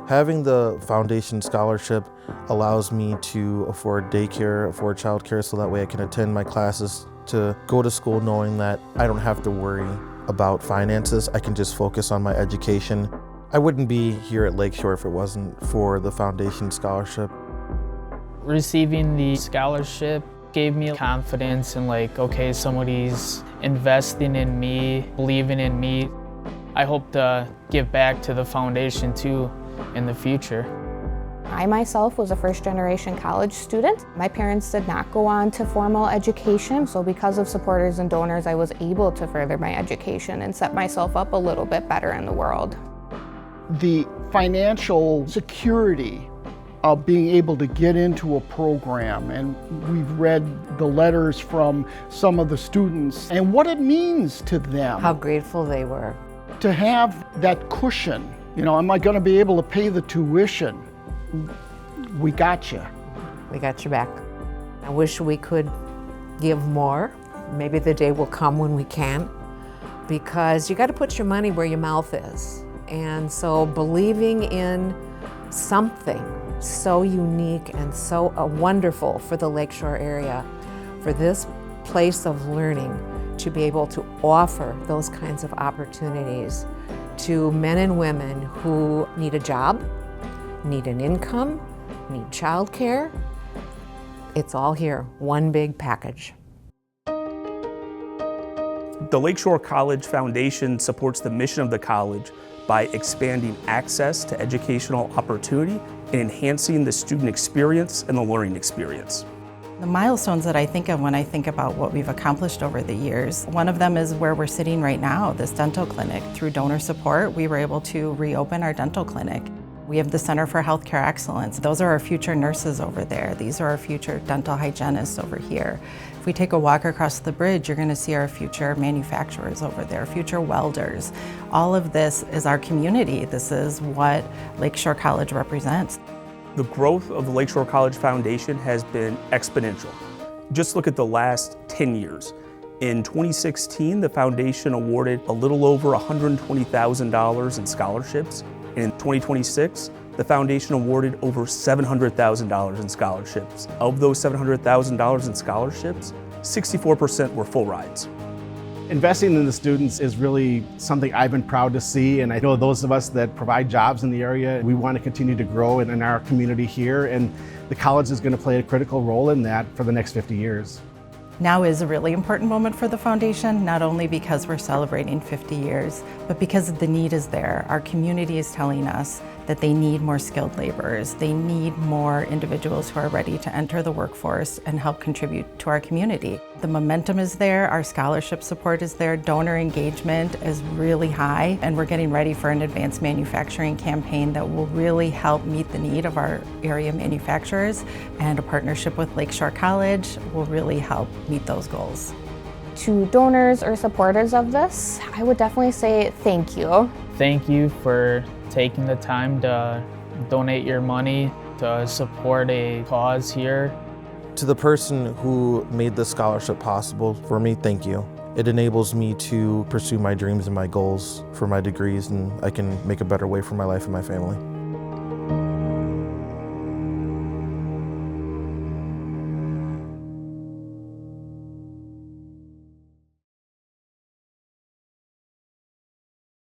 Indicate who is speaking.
Speaker 1: Having the foundation scholarship allows me to afford daycare, afford childcare, so that way I can attend my classes, to go to school knowing that I don't have to worry about finances. I can just focus on my education. I wouldn't be here at Lakeshore if it wasn't for the foundation scholarship.
Speaker 2: Receiving the scholarship gave me confidence in okay, somebody's investing in me, believing in me. I hope to give back to the foundation too in the future.
Speaker 3: I myself was a first-generation college student. My parents did not go on to formal education, so because of supporters and donors, I was able to further my education and set myself up a little bit better in the world.
Speaker 4: The financial security of being able to get into a program, and we've read the letters from some of the students and what it means to them.
Speaker 5: How grateful they were.
Speaker 4: To have that cushion, am I going to be able to pay the tuition? We got you.
Speaker 5: We got your back. I wish we could give more. Maybe the day will come when we can, because you got to put your money where your mouth is. And so believing in something so unique and so wonderful for the Lakeshore area, for this place of learning to be able to offer those kinds of opportunities to men and women who need a job, need an income, need childcare. It's all here, one big package.
Speaker 6: The Lakeshore College Foundation supports the mission of the college by expanding access to educational opportunity and enhancing the student experience and the learning experience.
Speaker 7: The milestones that I think of when I think about what we've accomplished over the years, one of them is where we're sitting right now, this dental clinic. Through donor support, we were able to reopen our dental clinic. We have the Center for Healthcare Excellence. Those are our future nurses over there. These are our future dental hygienists over here. If we take a walk across the bridge, you're going to see our future manufacturers over there, future welders. All of this is our community. This is what Lakeshore College represents.
Speaker 6: The growth of the Lakeshore College Foundation has been exponential. Just look at the last 10 years. In 2016, the foundation awarded a little over $120,000 in scholarships. And in 2026, the foundation awarded over $700,000 in scholarships. Of those $700,000 in scholarships, 64% were full rides.
Speaker 8: Investing in the students is really something I've been proud to see, and I know those of us that provide jobs in the area, we want to continue to grow in our community here, and the college is going to play a critical role in that for the next 50 years.
Speaker 7: Now is a really important moment for the foundation, not only because we're celebrating 50 years, but because the need is there. Our community is telling us that they need more skilled laborers. They need more individuals who are ready to enter the workforce and help contribute to our community. The momentum is there, our scholarship support is there, donor engagement is really high, and we're getting ready for an advanced manufacturing campaign that will really help meet the need of our area manufacturers, and a partnership with Lakeshore College will really help meet those goals.
Speaker 3: To donors or supporters of this, I would definitely say thank you.
Speaker 2: Thank you for taking the time to donate your money to support a cause here.
Speaker 1: To the person who made this scholarship possible for me, thank you. It enables me to pursue my dreams and my goals for my degrees, and I can make a better way for my life and my family.